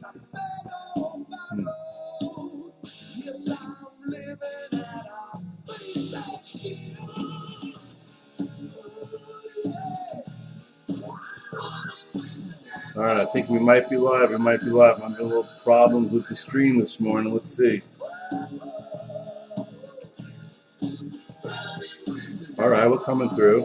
All right, I think we might be live. We might be live. I'm having a little problems with the stream this morning. Let's see. All right, we're coming through.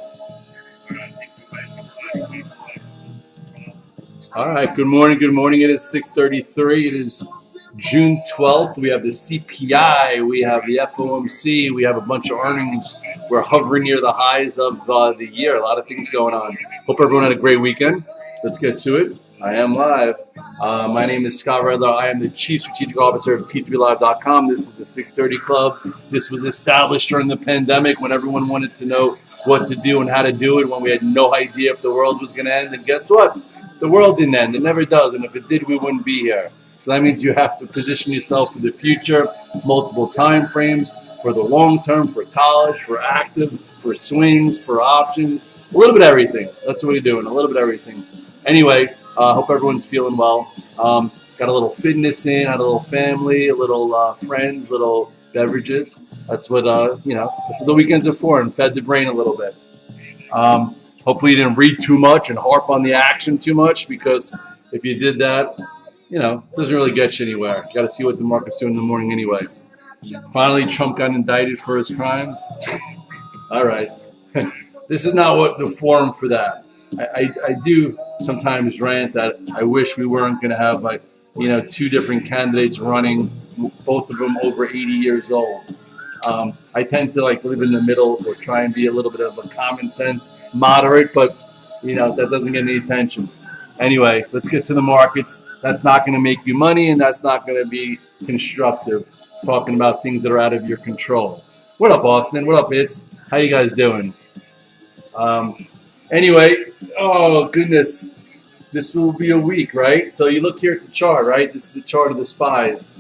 All right, good morning. Good morning. It is 6:33. It is June 12th. We have the CPI. We have the FOMC. We have a bunch of earnings. We're hovering near the highs of the year. A lot of things going on. Hope everyone had a great weekend. Let's get to it. I am live. My name is Scott Redler. I am the Chief Strategic Officer of T3Live.com. This is the 630 Club. This was established during the pandemic when everyone wanted to know what to do and how to do it, when we had no idea if the world was going to end. And guess what? The world didn't end. It never does. And if it did, we wouldn't be here. So that means you have to position yourself for the future, multiple time frames, for the long term, for college, for active, for swings, for options, a little bit of everything. That's what we're doing, a little bit of everything. Anyway, hope everyone's feeling well. Got a little fitness in, had a little family, a little friends, little beverages. That's what that's what the weekends are for, and fed the brain a little bit. Hopefully you didn't read too much and harp on the action too much, because if you did that, it doesn't really get you anywhere. You got to see what the market's doing in the morning anyway. Finally, Trump got indicted for his crimes. All right. This is not what the forum for that. I do sometimes rant that I wish we weren't going to have two different candidates running, both of them over 80 years old. I tend to live in the middle or try and be a little bit of a common sense moderate, but that doesn't get any attention. Anyway, let's get to the markets. That's not going to make you money, and that's not going to be constructive, talking about things that are out of your control. What up, Austin? What up, It's? How you guys doing? Anyway, oh goodness, this will be a week, right? So you look here at the chart, right? This is the chart of the SPYs.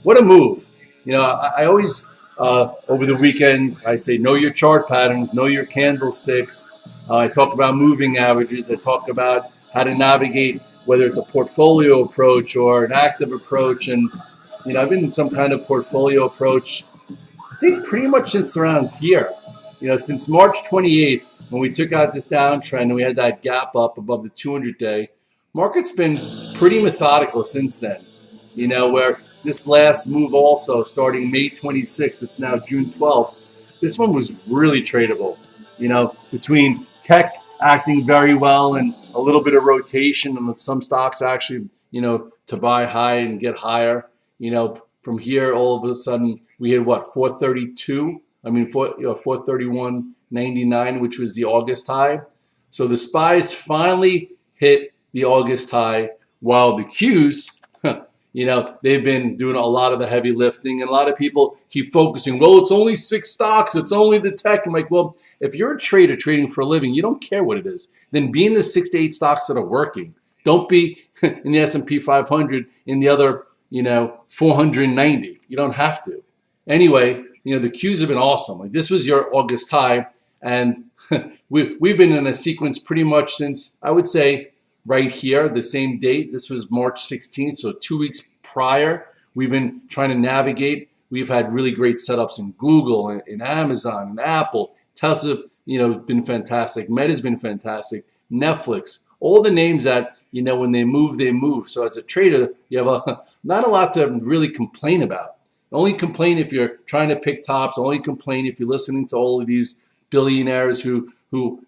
What a move. I always, over the weekend, I say know your chart patterns, know your candlesticks. I talk about moving averages. I talk about how to navigate, whether it's a portfolio approach or an active approach. And, I've been in some kind of portfolio approach, I think pretty much since around here. Since March 28th, when we took out this downtrend and we had that gap up above the 200-day, market's been pretty methodical since then. Where this last move also, starting May 26th, it's now June 12th, this one was really tradable. Between tech acting very well and a little bit of rotation, and with some stocks actually, to buy high and get higher. From here, all of a sudden, we hit what, 432? 431.99, which was the August high. So the SPYs finally hit the August high, while the Qs, they've been doing a lot of the heavy lifting, and a lot of people keep focusing, well, it's only 6 stocks, it's only the tech. I'm like, well, if you're a trader trading for a living, you don't care what it is. Then be in the 6 to 8 stocks that are working. Don't be in the S&P 500 in the other, 490. You don't have to. Anyway, the Qs have been awesome. This was your August high, and we've been in a sequence pretty much since, I would say, right here, the same date. This was March 16th, so 2 weeks prior. We've been trying to navigate. We've had really great setups in Google, in Amazon, and Apple. Tesla, been fantastic. Meta's been fantastic. Netflix, all the names that, when they move, they move. So as a trader, you have not a lot to really complain about. Only complain if you're trying to pick tops. Only complain if you're listening to all of these billionaires who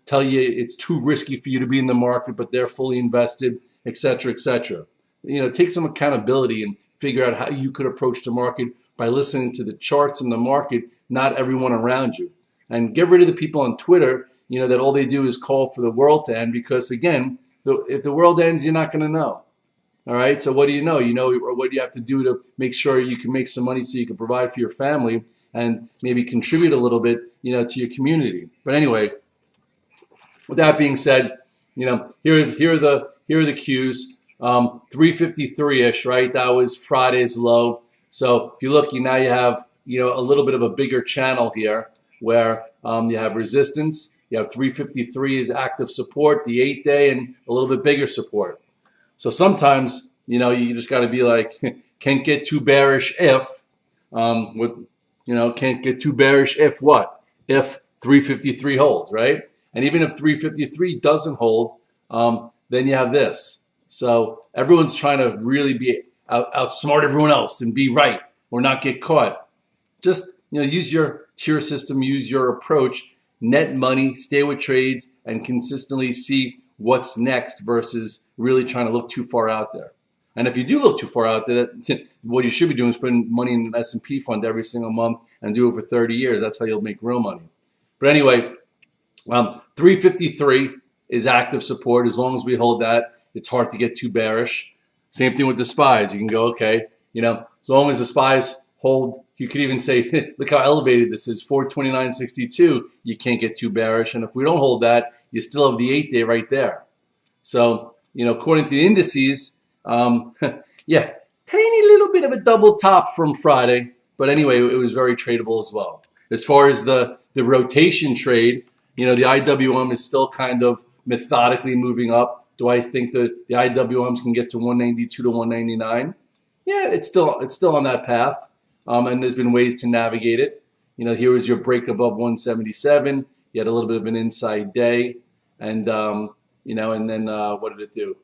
tell you it's too risky for you to be in the market, but they're fully invested, et cetera, et cetera. Take some accountability and figure out how you could approach the market by listening to the charts in the market, not everyone around you. And get rid of the people on Twitter, that all they do is call for the world to end, because, again, if the world ends, you're not going to know. All right, so what do you know? What do you have to do to make sure you can make some money so you can provide for your family and maybe contribute a little bit, to your community. But anyway, with that being said, here are the Qs, 353-ish, right? That was Friday's low. So if you look, now you have a little bit of a bigger channel here where you have resistance. You have 353 as active support, the 8-day, and a little bit bigger support. So sometimes, you just got to be like, can't get too bearish if, can't get too bearish if what? If 353 holds, right? And even if 353 doesn't hold, then you have this. So everyone's trying to really be outsmart everyone else and be right or not get caught. Just use your tier system, use your approach, net money, stay with trades, and consistently see what's next versus really trying to look too far out there. And if you do look too far out there, what you should be doing is putting money in an S&P fund every single month and do it for 30 years. That's how you'll make real money. But anyway, 353 is active support. As long as we hold that, it's hard to get too bearish. Same thing with the SPYs. You can go, okay, as long as the SPYs hold, you could even say, look how elevated this is, 429.62. You can't get too bearish. And if we don't hold that, you still have the 8-day right there. So, according to the indices, yeah, tiny little bit of a double top from Friday. But anyway, it was very tradable as well. As far as the rotation trade, the IWM is still kind of methodically moving up. Do I think the IWMs can get to 192 to 199? Yeah, it's still on that path. And there's been ways to navigate it. Here was your break above 177. You had a little bit of an inside day, and and then what did it do?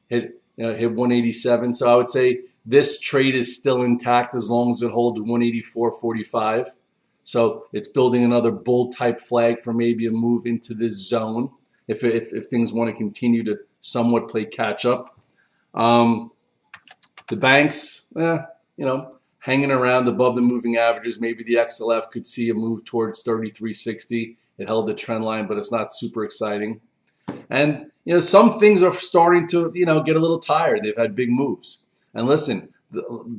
Hit 187. So I would say this trade is still intact as long as it holds 184.45. So it's building another bull type flag for maybe a move into this zone if things want to continue to somewhat play catch up. The banks, hanging around above the moving averages. Maybe the XLF could see a move towards 33.60. It held the trend line, but it's not super exciting. And some things are starting to get a little tired. They've had big moves. And listen,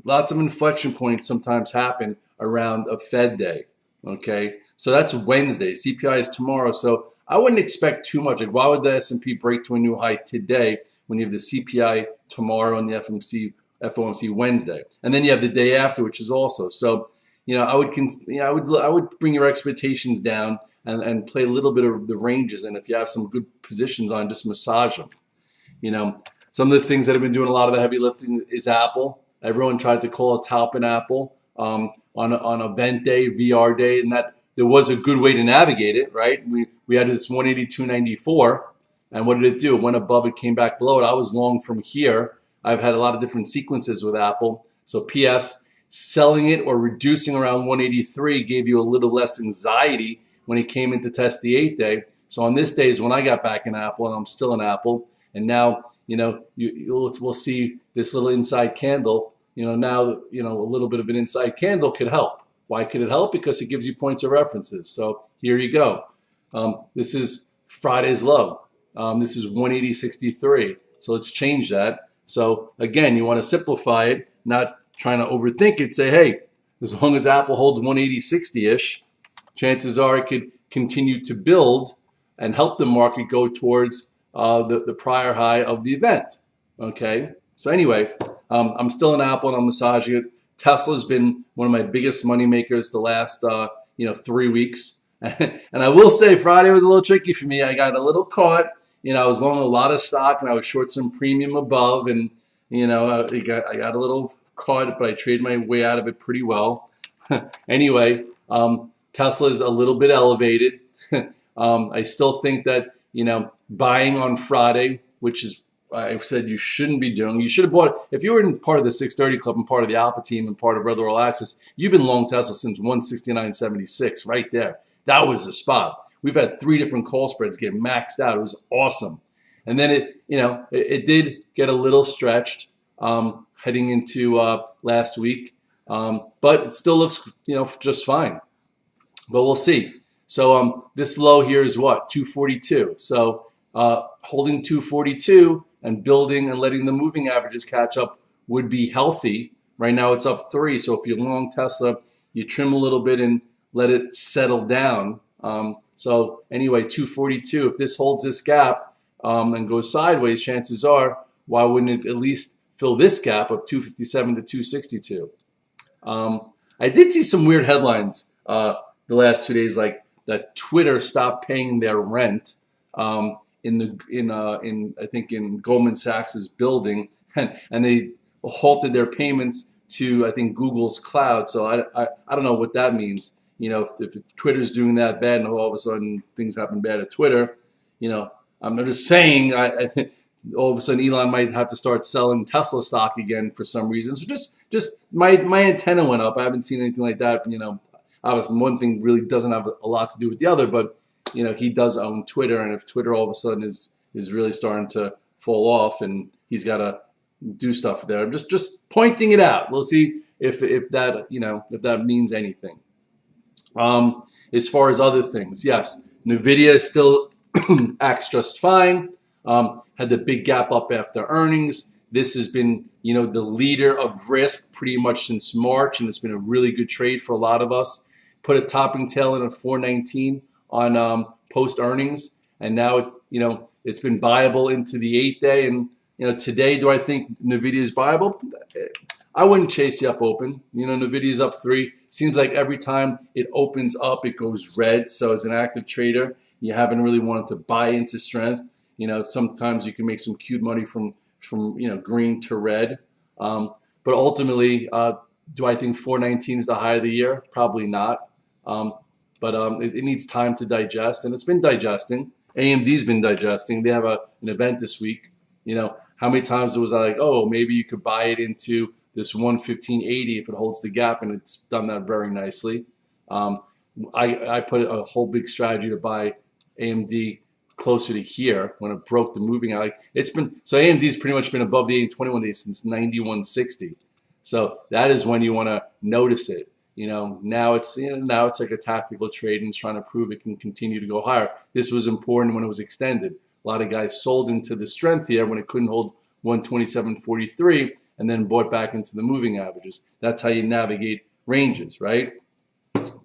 lots of inflection points sometimes happen around a Fed day. Okay, so that's Wednesday. CPI is tomorrow, so I wouldn't expect too much. Like, why would the S&P break to a new high today when you have the CPI tomorrow and the FOMC Wednesday, and then you have the day after, which is also so. I would bring your expectations down and play a little bit of the ranges, and if you have some good positions on, just massage them. Some of the things that have been doing a lot of the heavy lifting is Apple. Everyone tried to call a top in Apple on event day, VR day, and that there was a good way to navigate it, right? We had this 182.94, and what did it do? It went above it, came back below it. I was long from here. I've had a lot of different sequences with Apple. So PS, selling it or reducing around 183 gave you a little less anxiety when it came in to test the 8-day. So on this day is when I got back in Apple, and I'm still in Apple. And now, we'll see this little inside candle. Now, a little bit of an inside candle could help. Why could it help? Because it gives you points of references. So here you go. This is Friday's low. This is 180.63. So let's change that. So again, you want to simplify it, not trying to overthink it. Say, hey, as long as Apple holds 180.60-ish, chances are it could continue to build and help the market go towards the prior high of the event. Okay. So anyway, I'm still in Apple and I'm massaging it. Tesla's been one of my biggest money makers the last 3 weeks. And I will say Friday was a little tricky for me. I got a little caught. I was long a lot of stock and I was short some premium above, and I got a little caught, but I traded my way out of it pretty well. Anyway, Tesla's a little bit elevated. I still think that buying on Friday, which is I've said you shouldn't be doing. You should have bought it. If you were in part of the 630 Club and part of the Alpha team and part of Redler All Access, you've been long Tesla since 169.76 right there. That was the spot. We've had 3 different call spreads get maxed out. It was awesome. And then it did get a little stretched heading into last week, but it still looks just fine. But we'll see. So this low here is what, 242. So holding 242 and building and letting the moving averages catch up would be healthy. Right now it's up 3. So if you're long Tesla, you trim a little bit and let it settle down. So anyway, 242. If this holds this gap and goes sideways, chances are, why wouldn't it at least fill this gap of 257 to 262? I did see some weird headlines the last 2 days, like that Twitter stopped paying their rent in I think in Goldman Sachs's building and they halted their payments to, I think, Google's cloud. So I don't know what that means. If Twitter's doing that bad and all of a sudden things happen bad at Twitter, I'm just saying I think all of a sudden Elon might have to start selling Tesla stock again for some reason. So just my antenna went up. I haven't seen anything like that. Obviously one thing really doesn't have a lot to do with the other, but he does own Twitter, and if Twitter all of a sudden is really starting to fall off and he's got to do stuff there, I'm just pointing it out. We'll see if that if that means anything. As far as other things, yes, Nvidia still acts just fine. Had the big gap up after earnings. This has been the leader of risk pretty much since March, and it's been a really good trade for a lot of us. Put a topping tail in at 419 on post earnings, and now it's been viable into the 8th day. And today, do I think Nvidia is viable? I wouldn't chase the up open. Nvidia's up 3. Seems like every time it opens up, it goes red. So as an active trader, you haven't really wanted to buy into strength. Sometimes you can make some cute money from green to red. But ultimately, do I think 419 is the high of the year? Probably not. But it needs time to digest, and it's been digesting. AMD's been digesting. They have an event this week. How many times was I like, oh, maybe you could buy it into this 115.80 if it holds the gap, and it's done that very nicely. I put a whole big strategy to buy AMD closer to here when it broke the moving out. So AMD's pretty much been above the 8-21 days since 91.60. So that is when you want to notice it. Now it's like a tactical trade, and it's trying to prove it can continue to go higher. This was important when it was extended. A lot of guys sold into the strength here when it couldn't hold 127.43, and then bought back into the moving averages. That's how you navigate ranges, right?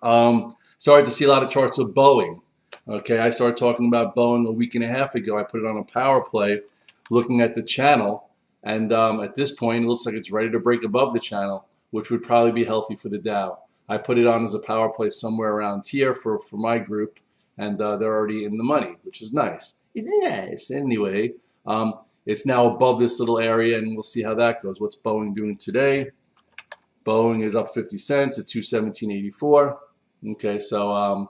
Started to see a lot of charts of Boeing. Okay, I started talking about Boeing a week and a half ago. I put it on a power play, looking at the channel, and at this point, it looks like it's ready to break above the channel, which would probably be healthy for the Dow. I put it on as a power play somewhere around here for my group, and they're already in the money, which is nice. It's nice. Anyway, it's now above this little area, and we'll see how that goes. What's Boeing doing today? Boeing is up 50 cents at 217.84. Okay, so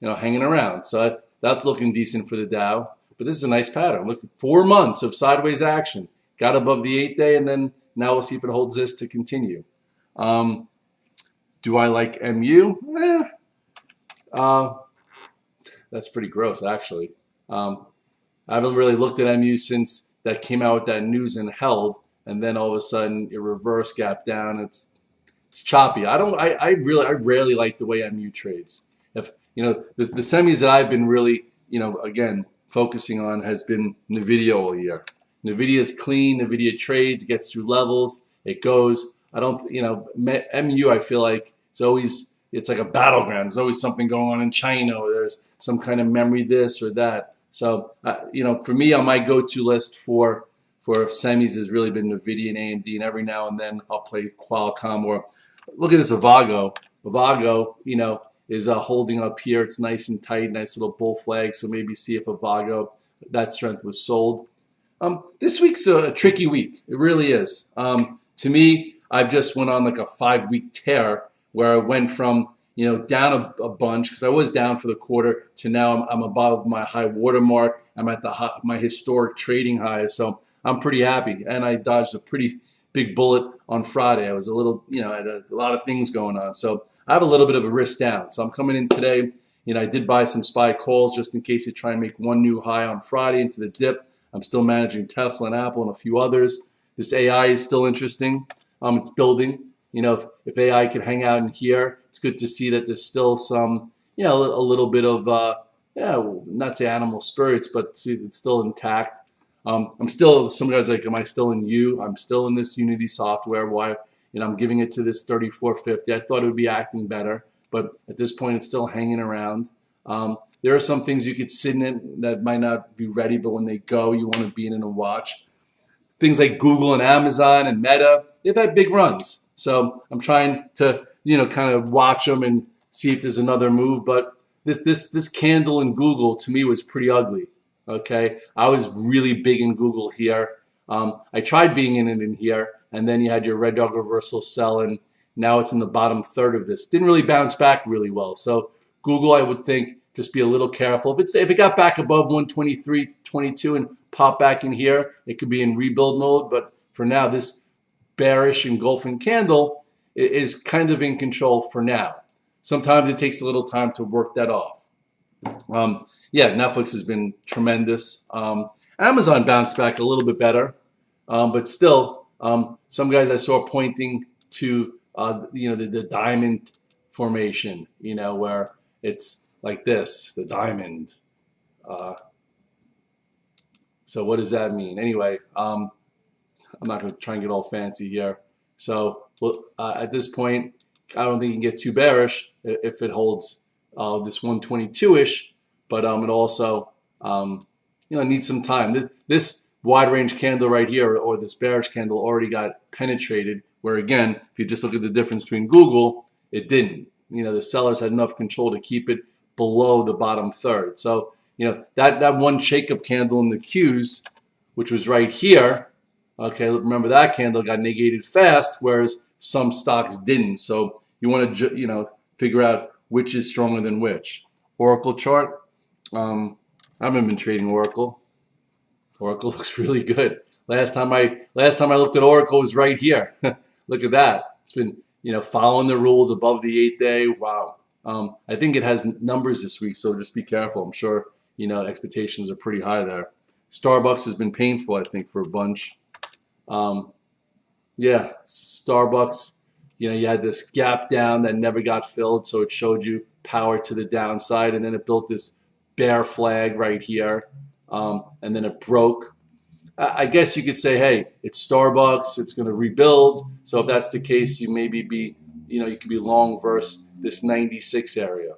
hanging around. So that's looking decent for the Dow. But this is a nice pattern. Look, 4 months of sideways action. Got above the 8th day, and then now we'll see if it holds this to continue. Do I like MU? That's pretty gross, actually. I haven't really looked at MU since that came out with that news and held, and then all of a sudden it reverse gap down. It's choppy. I rarely like the way MU trades. If the semis that I've been really again focusing on has been Nvidia all year. Nvidia is clean. Nvidia trades, gets through levels, it goes. I don't MU. I feel like it's like a battleground. There's always something going on in China, or there's some kind of memory this or that. So for me, on my go-to list for semis has really been Nvidia and AMD, and every now and then I'll play Qualcomm. Or look at this Avago. Avago, is holding up here. It's nice and tight, nice little bull flag. So maybe see if Avago, that strength was sold. This week's a tricky week. It really is. To me, I've just went on like a 5-week tear where I went from down a bunch because I was down for the quarter to now I'm above my high water mark. I'm at my historic trading highs, so I'm pretty happy. And I dodged a pretty big bullet on Friday. I was a little, I had a lot of things going on, so I have a little bit of a risk down. So I'm coming in today. I did buy some SPY calls just in case they try and make one new high on Friday into the dip. I'm still managing Tesla and Apple and a few others. This AI is still interesting. It's building. If AI could hang out in here, it's good to see that there's still some, a little bit of, not say animal spirits, but it's still intact. I'm still, some guys are like, am I still in U? I'm still in this Unity software. Why? I'm giving it to this 3450. I thought it would be acting better, but at this point, it's still hanging around. There are some things you could sit in it that might not be ready, but when they go, you want to be in it and watch. Things like Google and Amazon and Meta, they've had big runs. So I'm trying to, kind of watch them and see if there's another move. But this candle in Google to me was pretty ugly. Okay, I was really big in Google here. I tried being in it in here, and then you had your red dog reversal sell, and now it's in the bottom third of this. Didn't really bounce back really well. So Google, I would think, just be a little careful. If it got back above 123.22 and popped back in here, it could be in rebuild mode. But for now, this bearish engulfing candle is kind of in control for now. Sometimes it takes a little time to work that off. Yeah, Netflix has been tremendous. Amazon bounced back a little bit better, but still, some guys I saw pointing to the diamond formation, where it's like this, the diamond. So what does that mean? Anyway, I'm not going to try and get all fancy here. So at this point, I don't think you can get too bearish if it holds this 122-ish, but it also needs some time. This wide range candle right here, or this bearish candle, already got penetrated, where again, if you just look at the difference between Google, it didn't. The sellers had enough control to keep it below the bottom third. So that one shake-up candle in the Qs, which was right here, okay, remember that candle got negated fast, whereas some stocks didn't. So you want to figure out which is stronger than which. Oracle chart. I haven't been trading Oracle. Oracle looks really good. Last time I looked at Oracle was right here. Look at that. It's been following the rules above the 8-day. Wow. I think it has numbers this week, so just be careful. I'm sure expectations are pretty high there. Starbucks has been painful, I think, for a bunch. Yeah, Starbucks. You had this gap down that never got filled, so it showed you power to the downside, and then it built this bear flag right here, and then it broke. I guess you could say, hey, it's Starbucks, it's going to rebuild. So if that's the case, you maybe be, you could be long versus this 96 area.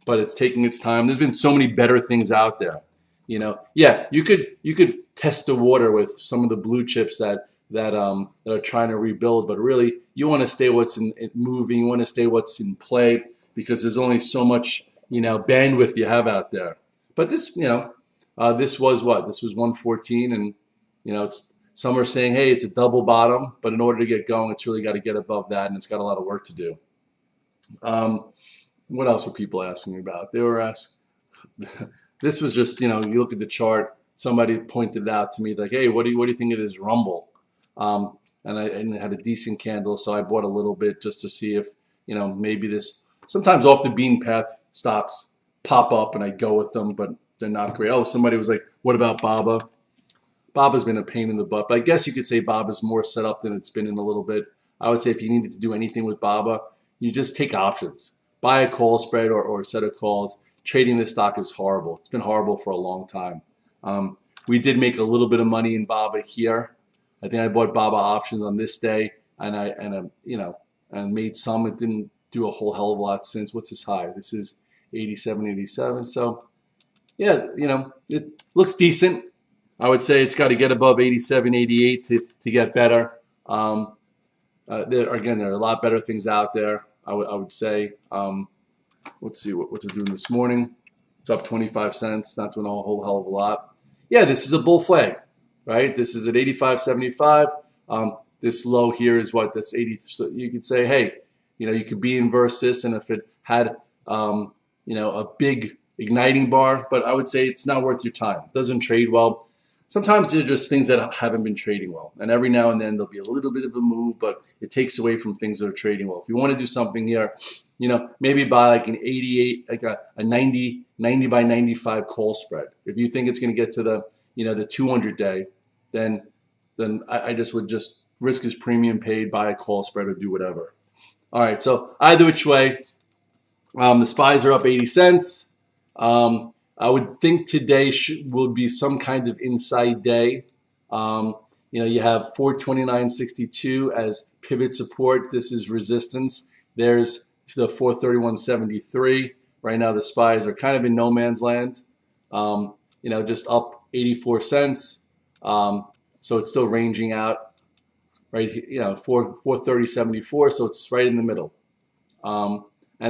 But it's taking its time. There's been so many better things out there. Yeah, you could test the water with some of the blue chips that are trying to rebuild, but really you want to stay what's moving. You want to stay what's in play, because there's only so much bandwidth you have out there. But this this was what? This was 114, and some are saying, hey, it's a double bottom, but in order to get going, it's really got to get above that, and it's got a lot of work to do. What else were people asking me about? They were asking. This was just, you look at the chart. Somebody pointed it out to me, like, hey, what do you think of this Rumble? And it had a decent candle, so I bought a little bit just to see if maybe this. Sometimes off the bean path stocks pop up, and I go with them, but they're not great. Oh, somebody was like, what about BABA? BABA's been a pain in the butt, but I guess you could say BABA's more set up than it's been in a little bit. I would say if you needed to do anything with BABA, you just take options. Buy a call spread or a set of calls. Trading this stock is horrible. It's been horrible for a long time. We did make a little bit of money in BABA here. I think I bought BABA options on this day, and made some. It didn't do a whole hell of a lot since. What's this high? This is 87.87. So yeah, it looks decent. I would say it's got to get above 87.88 to get better. There are a lot better things out there. I would say. Let's see what's it doing this morning. It's up 25 cents. Not doing a whole hell of a lot. Yeah, this is a bull flag, right? This is at 85.75. This low here is what? That's 80. So you could say, hey, you could be inverse this, and if it had a big igniting bar, but I would say it's not worth your time. It doesn't trade well. Sometimes they're just things that haven't been trading well. And every now and then there'll be a little bit of a move, but it takes away from things that are trading well. If you want to do something here, maybe buy like an 88, like a 90 by 95 call spread. If you think it's going to get to the 200-day, then I would just risk his premium paid, buy a call spread, or do whatever. All right, so either which way, the SPYs are up 80 cents. I would think today will be some kind of inside day. You have 429.62 as pivot support. This is resistance. There's the 431.73. Right now the SPYs are kind of in no man's land. Just up 84 cents. So it's still ranging out right here, 430.74. So it's right in the middle. And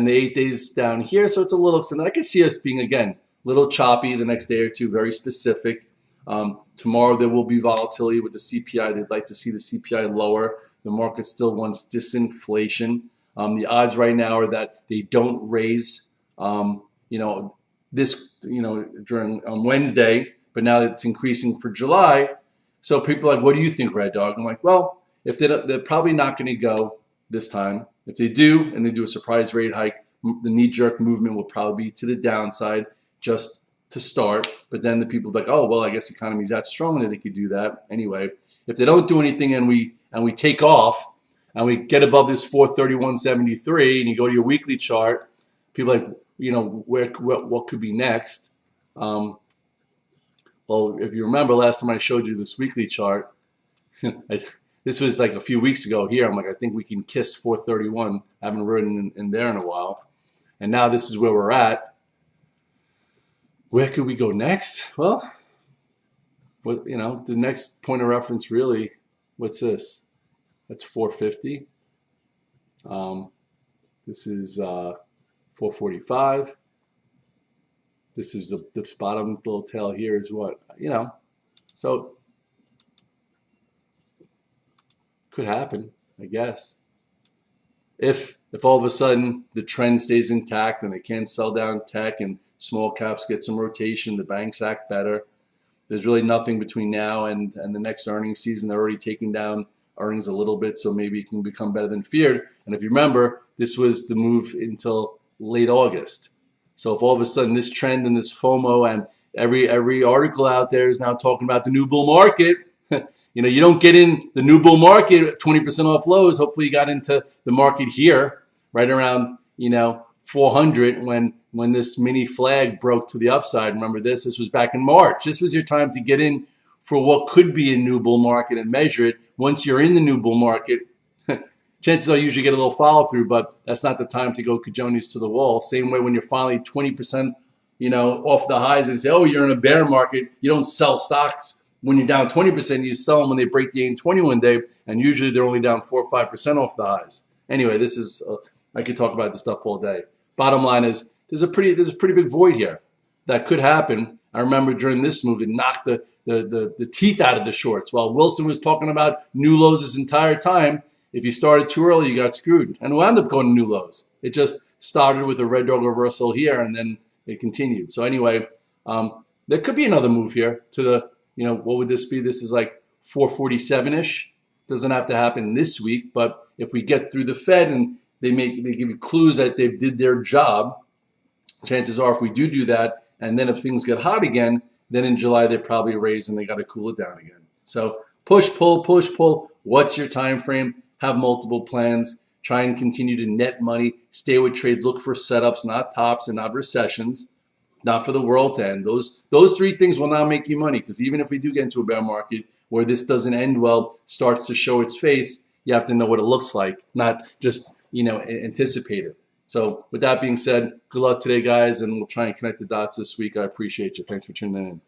the 8 days down here, so it's a little extended. I could see us being, again, little choppy the next day or two, very specific. Tomorrow there will be volatility with the CPI. They'd like to see the CPI lower. The market still wants disinflation. The odds right now are that they don't raise, during on Wednesday, but now it's increasing for July. So people are like, what do you think, Red Dog? I'm like, well, if they're probably not going to go this time. If they do, and they do a surprise rate hike, the knee-jerk movement will probably be to the downside just to start. But then the people are like, oh, well, I guess the economy's that strong that they could do that. Anyway, if they don't do anything and we take off and we get above this 431.73 and you go to your weekly chart, people are like, what could be next? Well, if you remember last time I showed you this weekly chart, this was like a few weeks ago here. I'm like, I think we can kiss 431. I haven't ridden in there in a while. And now this is where we're at. Where could we go next? Well, the next point of reference really, what's this? That's 450. This is 445. This is the bottom little tail here is what, so could happen, I guess. If all of a sudden the trend stays intact and they can't sell down tech and small caps get some rotation, the banks act better. There's really nothing between now and the next earnings season. They're already taking down earnings a little bit, so maybe it can become better than feared. And if you remember, this was the move until late August. So if all of a sudden this trend and this FOMO and every article out there is now talking about the new bull market, you don't get in the new bull market at 20% off lows. Hopefully you got into the market here right around 400 when this mini flag broke to the upside. Remember this? This was back in March. This was your time to get in for what could be a new bull market and measure it. Once you're in the new bull market, chances are you usually get a little follow through, but that's not the time to go cajones to the wall. Same way when you're finally 20% off the highs and say, oh, you're in a bear market. You don't sell stocks when you're down 20%. You sell them when they break the 821 day, and usually they're only down 4 or 5% off the highs. Anyway, this is I could talk about this stuff all day. Bottom line is there's a pretty big void here that could happen. I remember during this move, it knocked the teeth out of the shorts. While Wilson was talking about new lows this entire time, if you started too early, you got screwed. And we'll end up going to new lows. It just started with a red dog reversal here, and then it continued. So anyway, there could be another move here to the, what would this be? This is like 447-ish. Doesn't have to happen this week, but if we get through the Fed and they give you clues that they did their job, chances are if we do that, and then if things get hot again, then in July they probably raise and they got to cool it down again. So push, pull, push, pull. What's your time frame? Have multiple plans. Try and continue to net money. Stay with trades. Look for setups, not tops and not recessions. Not for the world to end. Those three things will not make you money, because even if we do get into a bear market where this doesn't end well, starts to show its face, you have to know what it looks like, not just anticipate it. So with that being said, good luck today, guys, and we'll try and connect the dots this week. I appreciate you. Thanks for tuning in.